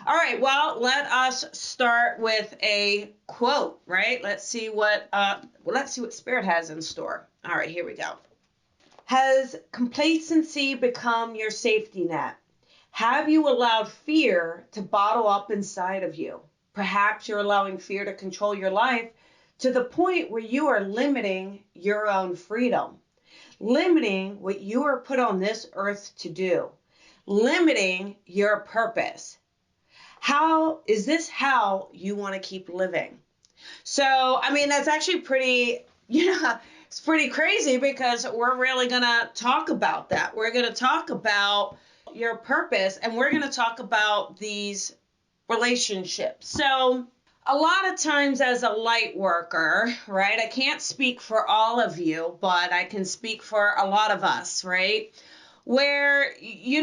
All right, well, let us start with a quote, right? Let's see what Spirit has in store. All right, here we go. Has complacency become your safety net? Have you allowed fear to bottle up inside of you? Perhaps you're allowing fear to control your life to the point where you are limiting your own freedom, limiting what you are put on this earth to do, limiting your purpose. How is this how you want to keep living? So, I mean, that's actually it's pretty crazy because we're really going to talk about that. We're going to talk about your purpose and we're going to talk about these relationships. So, a lot of times as a light worker, right? I can't speak for all of you, but I can speak for a lot of us, right? Where, you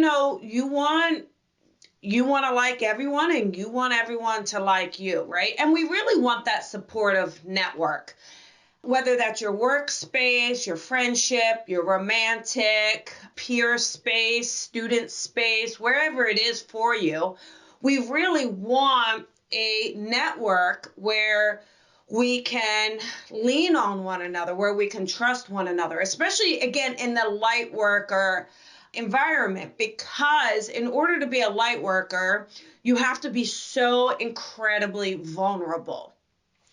want to like everyone and you want everyone to like you, right? And we really want that supportive network, whether that's your workspace, your friendship, your romantic, peer space, student space, wherever it is for you. We really want a network where we can lean on one another, where we can trust one another, especially again in the light worker environment, because in order to be a light worker, you have to be so incredibly vulnerable.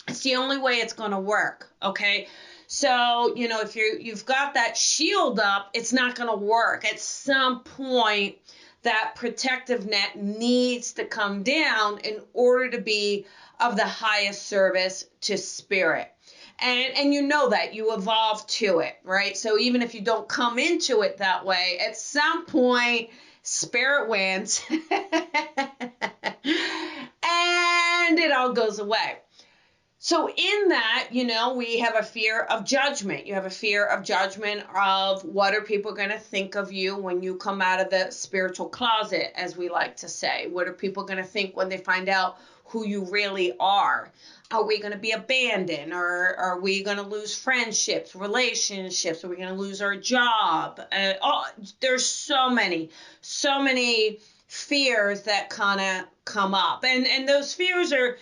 It's the only way it's going to work, okay? So, if you've got that shield up, it's not going to work. At some point, that protective net needs to come down in order to be of the highest service to spirit. And you know that you evolve to it, right? So even if you don't come into it that way, at some point, spirit wins and it all goes away. So in that, we have a fear of judgment. You have a fear of judgment of what are people going to think of you when you come out of the spiritual closet, as we like to say. What are people going to think when they find out who you really are? Are we going to be abandoned? Or are we going to lose friendships, relationships? Are we going to lose our job? There's so many fears that kind of come up. And those fears are,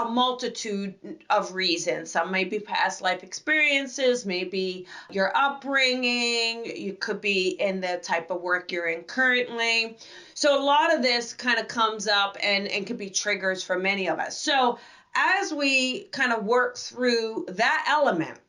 multitude of reasons. Some may be past life experiences, maybe your upbringing, you could be in the type of work you're in currently. So a lot of this kind of comes up and could be triggers for many of us. So as we kind of work through that element,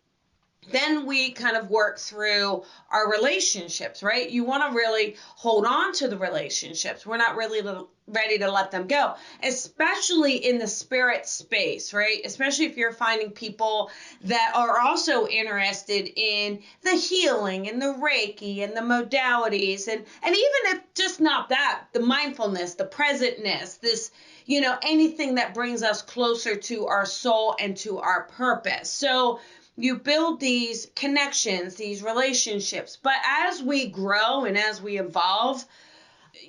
then we kind of work through our relationships, right? You want to really hold on to the relationships. We're not really ready to let them go, especially in the spirit space, right? Especially if you're finding people that are also interested in the healing and the Reiki and the modalities. And even if just not that, the mindfulness, the presentness, this, anything that brings us closer to our soul and to our purpose. So you build these connections, these relationships. But as we grow and as we evolve,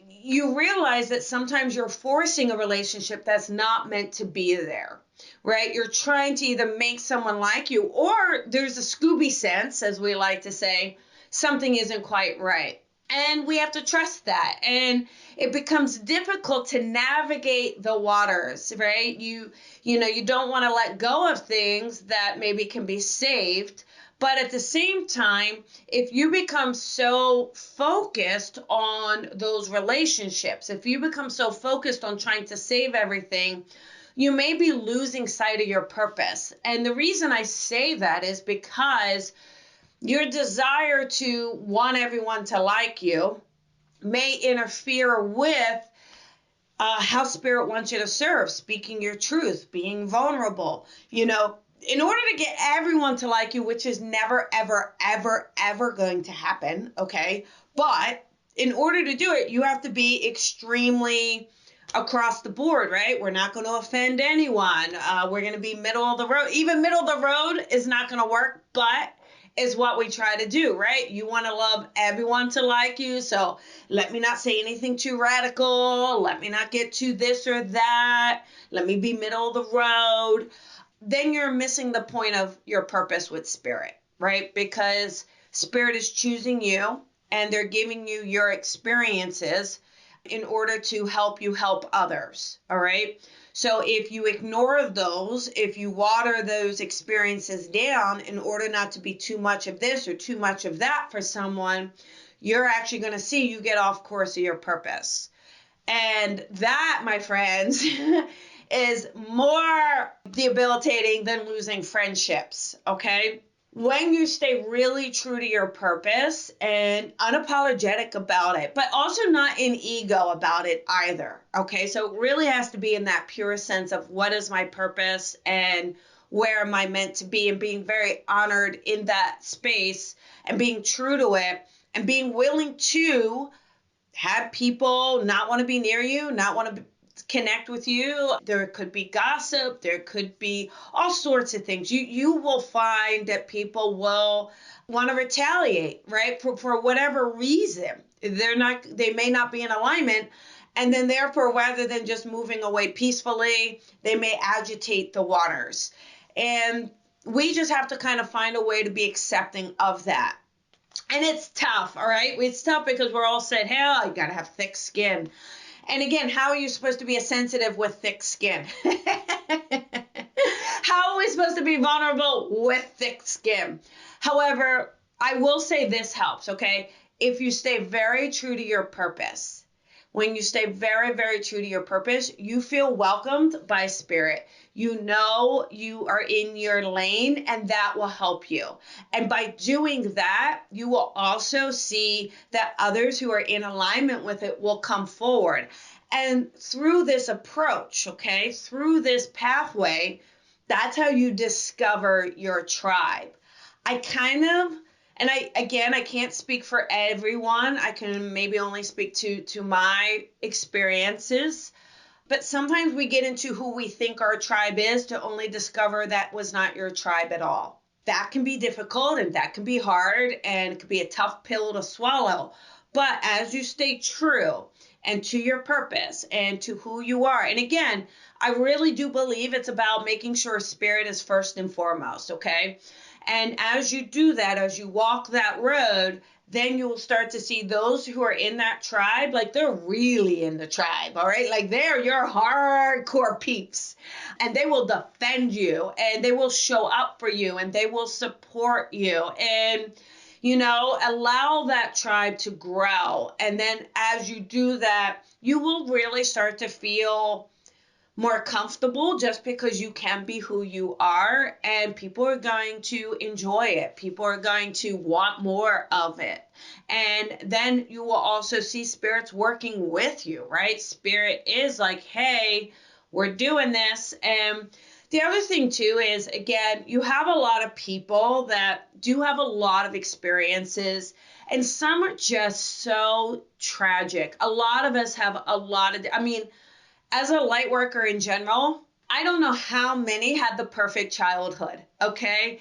you realize that sometimes you're forcing a relationship that's not meant to be there, right? You're trying to either make someone like you, or there's a Scooby sense, as we like to say, something isn't quite right. And we have to trust that. And it becomes difficult to navigate the waters, right? You don't want to let go of things that maybe can be saved. But at the same time, if you become so focused on those relationships, if you become so focused on trying to save everything, you may be losing sight of your purpose. And the reason I say that is because your desire to want everyone to like you may interfere with how spirit wants you to serve, speaking your truth, being vulnerable. In order to get everyone to like you, which is never, ever, ever, ever going to happen, okay? But in order to do it, you have to be extremely across the board, right? We're not going to offend anyone. We're going to be middle of the road. Even middle of the road is not going to work, but is what we try to do, right? You want to love everyone to like you, so let me not say anything too radical. Let me not get to this or that. Let me be middle of the road. Then you're missing the point of your purpose with spirit, right? Because spirit is choosing you and they're giving you your experiences in order to help you help others. All right. So if you ignore those, if you water those experiences down in order not to be too much of this or too much of that for someone, you're actually going to see you get off course of your purpose. And that, my friends, is more debilitating than losing friendships, okay? When you stay really true to your purpose and unapologetic about it, but also not in ego about it either, okay? So it really has to be in that pure sense of what is my purpose and where am I meant to be, and being very honored in that space and being true to it and being willing to have people not want to be near you, not want to connect with you. There could be gossip, there could be all sorts of things. You will find that people will want to retaliate, right? For whatever reason. They may not be in alignment. And then therefore, rather than just moving away peacefully, they may agitate the waters. And we just have to kind of find a way to be accepting of that. And it's tough, all right? It's tough because we're all said, hell, you got to have thick skin. And again, how are you supposed to be a sensitive with thick skin? How are we supposed to be vulnerable with thick skin? However, I will say this helps, okay? If you stay very true to your purpose, when you stay very, very true to your purpose, you feel welcomed by spirit. You know you are in your lane, and that will help you. And by doing that, you will also see that others who are in alignment with it will come forward. And through this approach, okay, through this pathway, that's how you discover your tribe. I kind of, and I can't speak for everyone. I can maybe only speak to my experiences. But sometimes we get into who we think our tribe is to only discover that was not your tribe at all. That can be difficult and that can be hard and it can be a tough pill to swallow. But as you stay true and to your purpose and to who you are, and again, I really do believe it's about making sure spirit is first and foremost, okay? And as you do that, as you walk that road, then you will start to see those who are in that tribe, like they're really in the tribe, all right? Like they're your hardcore peeps, and they will defend you, and they will show up for you, and they will support you, and allow that tribe to grow. And then as you do that, you will really start to feel more comfortable just because you can be who you are, and people are going to enjoy it. People are going to want more of it. And then you will also see spirits working with you, right? Spirit is like, hey, we're doing this. And the other thing too is, again, you have a lot of people that do have a lot of experiences, and some are just so tragic. A lot of us have a lot of, as a light worker in general, I don't know how many had the perfect childhood, okay?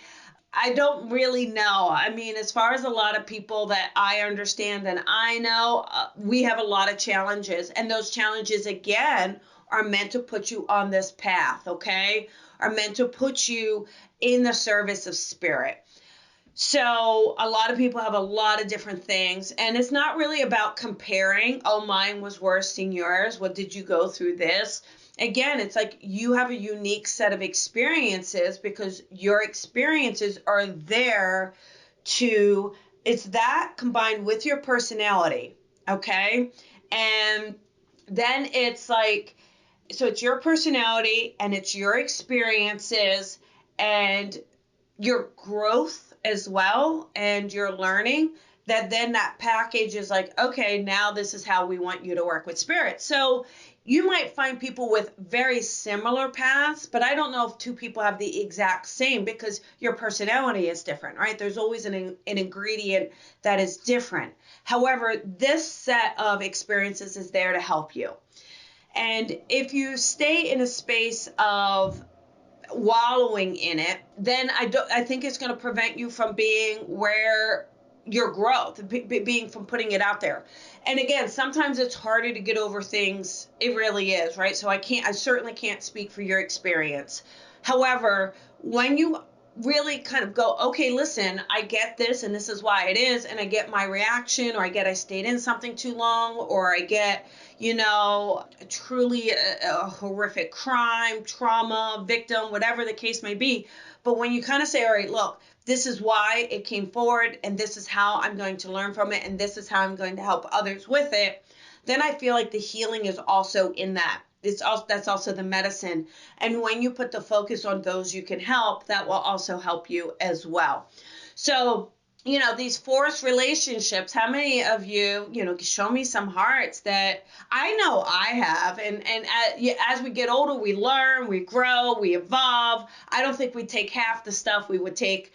I don't really know. As far as a lot of people that I understand and I know, we have a lot of challenges. And those challenges, again, are meant to put you on this path, okay? Are meant to put you in the service of spirit. So a lot of people have a lot of different things, and it's not really about comparing, oh, mine was worse than yours. What did you go through this? Again, it's like you have a unique set of experiences because your experiences are there to, it's that combined with your personality, okay? And then it's like, so it's your personality and it's your experiences and your growth as well and your learning, that then that package is like, okay, now this is how we want you to work with spirit. So you might find people with very similar paths, but I don't know if two people have the exact same because your personality is different, right? There's always an ingredient that is different. However, this set of experiences is there to help you. And if you stay in a space of wallowing in it, then I think it's going to prevent you from being where your growth, being from putting it out there. And again, sometimes it's harder to get over things. It really is, right? So I certainly can't speak for your experience. However, when you really kind of go, okay, listen, I get this and this is why it is, and I get my reaction, or I get I stayed in something too long, or I get, truly a horrific crime, trauma, victim, whatever the case may be. But when you kind of say, all right, look, this is why it came forward, and this is how I'm going to learn from it, and this is how I'm going to help others with it, then I feel like the healing is also in that. That's also the medicine. And when you put the focus on those you can help, that will also help you as well. So, these forced relationships, how many of you, show me some hearts that I know I have. And as we get older, we learn, we grow, we evolve. I don't think we take half the stuff we would take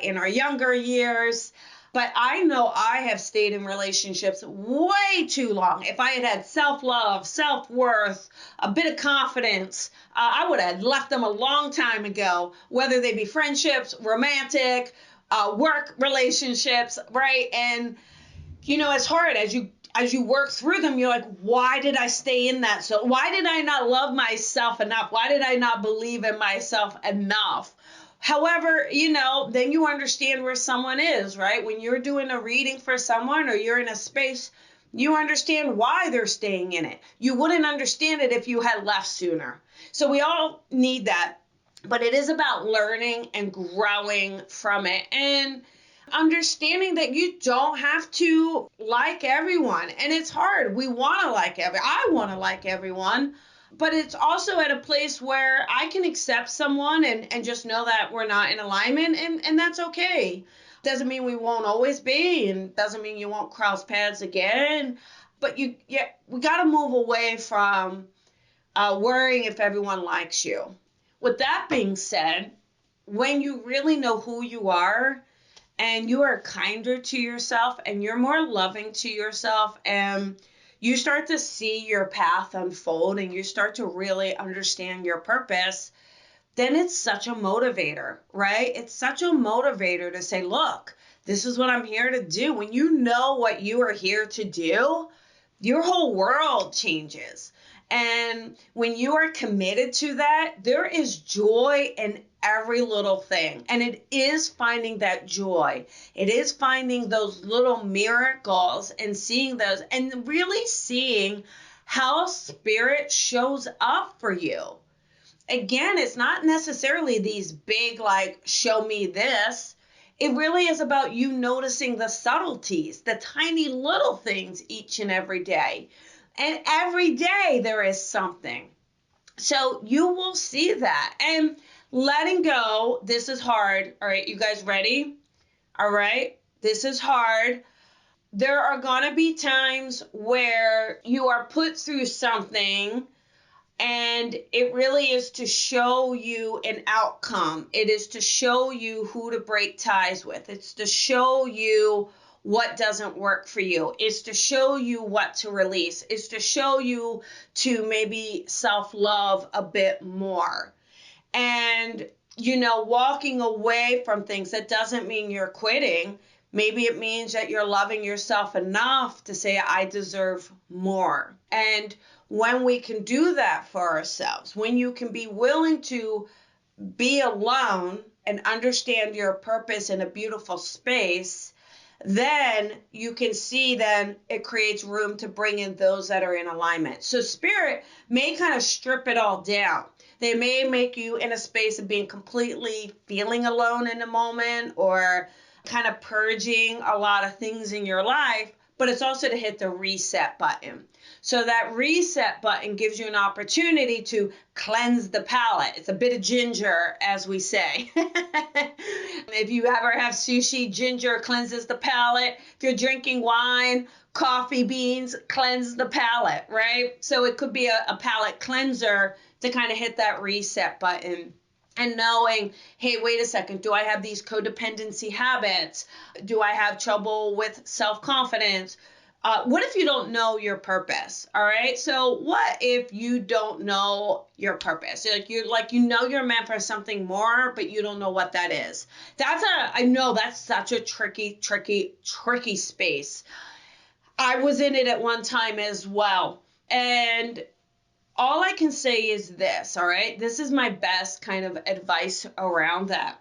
in our younger years. But I know I have stayed in relationships way too long. If I had had self-love, self-worth, a bit of confidence, I would have left them a long time ago, whether they be friendships, romantic, work relationships, right? And, it's hard as you work through them, you're like, why did I stay in that? So why did I not love myself enough? Why did I not believe in myself enough? However, then you understand where someone is, right? When you're doing a reading for someone or you're in a space, you understand why they're staying in it. You wouldn't understand it if you had left sooner. So we all need that. But it is about learning and growing from it and understanding that you don't have to like everyone. And it's hard. I want to like everyone. But it's also at a place where I can accept someone and just know that we're not in alignment, and that's okay. Doesn't mean we won't always be, and doesn't mean you won't cross paths again. But we got to move away from worrying if everyone likes you. With that being said, when you really know who you are and you are kinder to yourself and you're more loving to yourself and you start to see your path unfold and you start to really understand your purpose, then it's such a motivator, right? It's such a motivator to say, look, this is what I'm here to do. When you know what you are here to do, your whole world changes. And when you are committed to that, there is joy in every little thing. And it is finding that joy. It is finding those little miracles and seeing those and really seeing how spirit shows up for you. Again, it's not necessarily these big, like, show me this. It really is about you noticing the subtleties, the tiny little things each and every day. And every day there is something. So you will see that. And letting go, this is hard. All right, you guys ready? All right, this is hard. There are going to be times where you are put through something and it really is to show you an outcome. It is to show you who to break ties with. It's to show you what doesn't work for you. It's to show you what to release. It's to show you to maybe self-love a bit more. And, walking away from things, that doesn't mean you're quitting. Maybe it means that you're loving yourself enough to say, I deserve more. And when we can do that for ourselves, when you can be willing to be alone and understand your purpose in a beautiful space, then you can see then it creates room to bring in those that are in alignment. So spirit may kind of strip it all down. They may make you in a space of being completely feeling alone in a moment or kind of purging a lot of things in your life, but it's also to hit the reset button. So that reset button gives you an opportunity to cleanse the palate. It's a bit of ginger, as we say. If you ever have sushi, ginger cleanses the palate. If you're drinking wine, coffee beans cleanse the palate, right? So it could be a palate cleanser to kind of hit that reset button. And knowing, hey, wait a second, do I have these codependency habits? Do I have trouble with self-confidence? What if you don't know your purpose? All right. So what if you don't know your purpose? You're meant for something more, but you don't know what that is. I know that's such a tricky space. I was in it at one time as well. And all I can say is this, all right? This is my best kind of advice around that.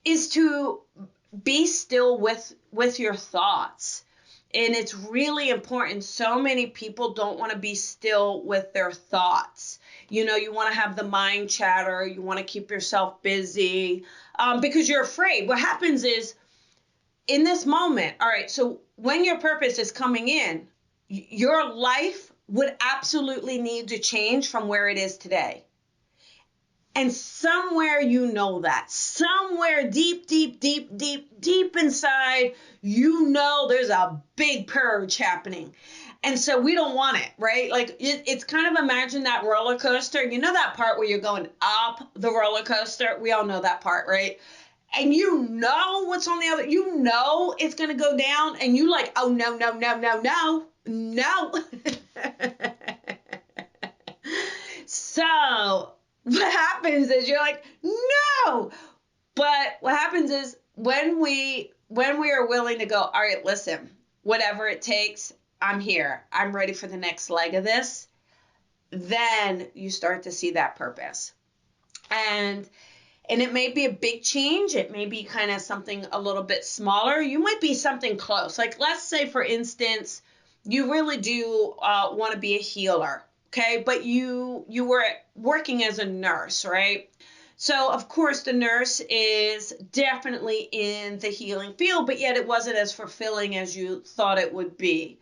is to be still with your thoughts. And it's really important. So many people don't want to be still with their thoughts. You know, you want to have the mind chatter. You want to keep yourself busy because you're afraid. What happens is in this moment, all right, so when your purpose is coming in, your life would absolutely need to change from where it is today. And somewhere you know that, somewhere deep, deep, deep, deep, deep inside, you know there's a big purge happening. And so we don't want it, right? Like it's kind of, imagine that roller coaster. You know that part where you're going up the roller coaster? We all know that part, right? And you know what's on the other, you know it's going to go down, and you like, oh, no, no, no, no, no, no. So what happens is you're like, no. But what happens is when we are willing to go, all right, listen, whatever it takes, I'm here. I'm ready for the next leg of this. Then you start to see that purpose. And it may be a big change. It may be kind of something a little bit smaller. You might be something close. Like, let's say, for instance, you really do want to be a healer. Okay, but you were working as a nurse, right? So, of course, the nurse is definitely in the healing field, but yet it wasn't as fulfilling as you thought it would be.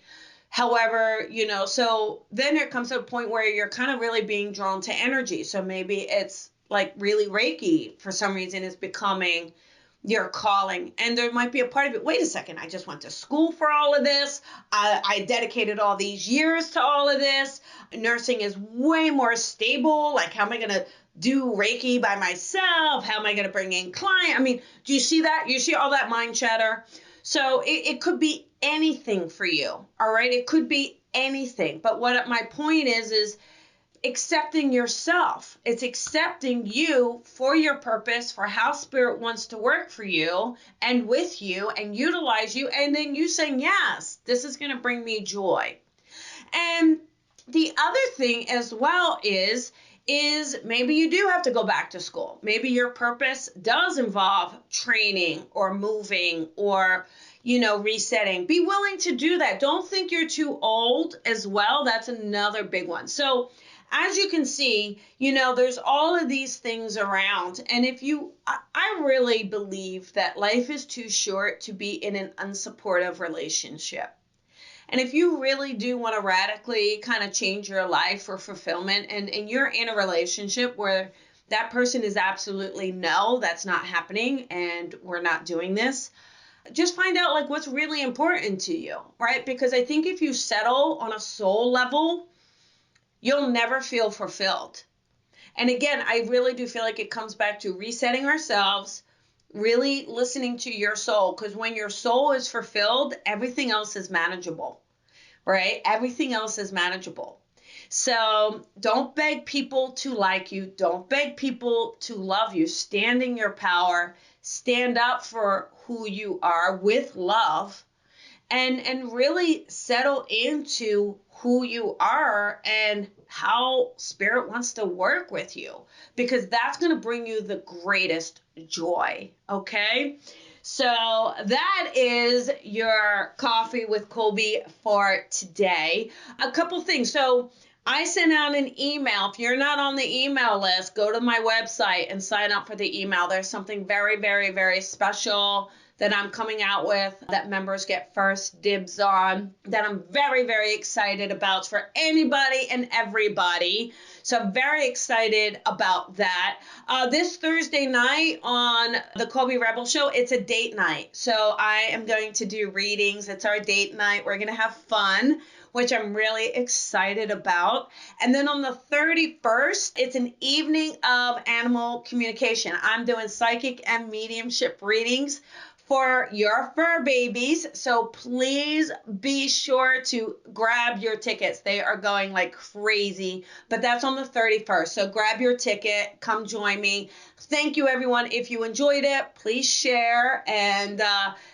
However, you know, so then there comes to a point where you're kind of really being drawn to energy. So maybe it's like really Reiki for some reason is becoming your calling. And there might be a part of it, wait a second, I just went to school for all of this. I dedicated all these years to all of this. Nursing is way more stable. Like, how am I going to do Reiki by myself? How am I going to bring in clients? I mean, do you see that? You see all that mind chatter? So it could be anything for you. All right. It could be anything. But what my point is accepting yourself. It's accepting you for your purpose, for how spirit wants to work for you and with you and utilize you. And then you saying, yes, this is going to bring me joy. And the other thing as well is maybe you do have to go back to school. Maybe your purpose does involve training or moving or, you know, resetting. Be willing to do that. Don't think you're too old as well. That's another big one. So as you can see, you know, there's all of these things around. And I really believe that life is too short to be in an unsupportive relationship. And if you really do want to radically kind of change your life for fulfillment, and you're in a relationship where that person is absolutely no, that's not happening, and we're not doing this, just find out like what's really important to you, right? Because I think if you settle on a soul level, you'll never feel fulfilled. And again, I really do feel like it comes back to resetting ourselves, really listening to your soul, because when your soul is fulfilled, everything else is manageable, right? Everything else is manageable. So don't beg people to like you. Don't beg people to love you. Stand in your power. Stand up for who you are with love, and really settle into who you are and how spirit wants to work with you, because that's going to bring you the greatest joy. Okay. So that is your coffee with Colby for today. A couple things. So I sent out an email. If you're not on the email list, go to my website and sign up for the email. There's something very, very, very special that I'm coming out with that members get first dibs on, that I'm very, very excited about for anybody and everybody. So I'm very excited about that. This Thursday night on the Colby Rebel Show, it's a date night. So I am going to do readings. It's our date night. We're going to have fun, which I'm really excited about. And then on the 31st, it's an evening of animal communication. I'm doing psychic and mediumship readings for your fur babies. So please be sure to grab your tickets. They are going like crazy, but that's on the 31st. So grab your ticket, come join me. Thank you, everyone. If you enjoyed it, please share and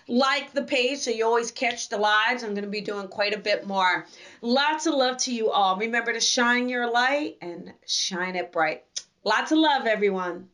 like the page so you always catch the lives. I'm going to be doing quite a bit more. Lots of love to you all. Remember to shine your light and shine it bright. Lots of love, everyone.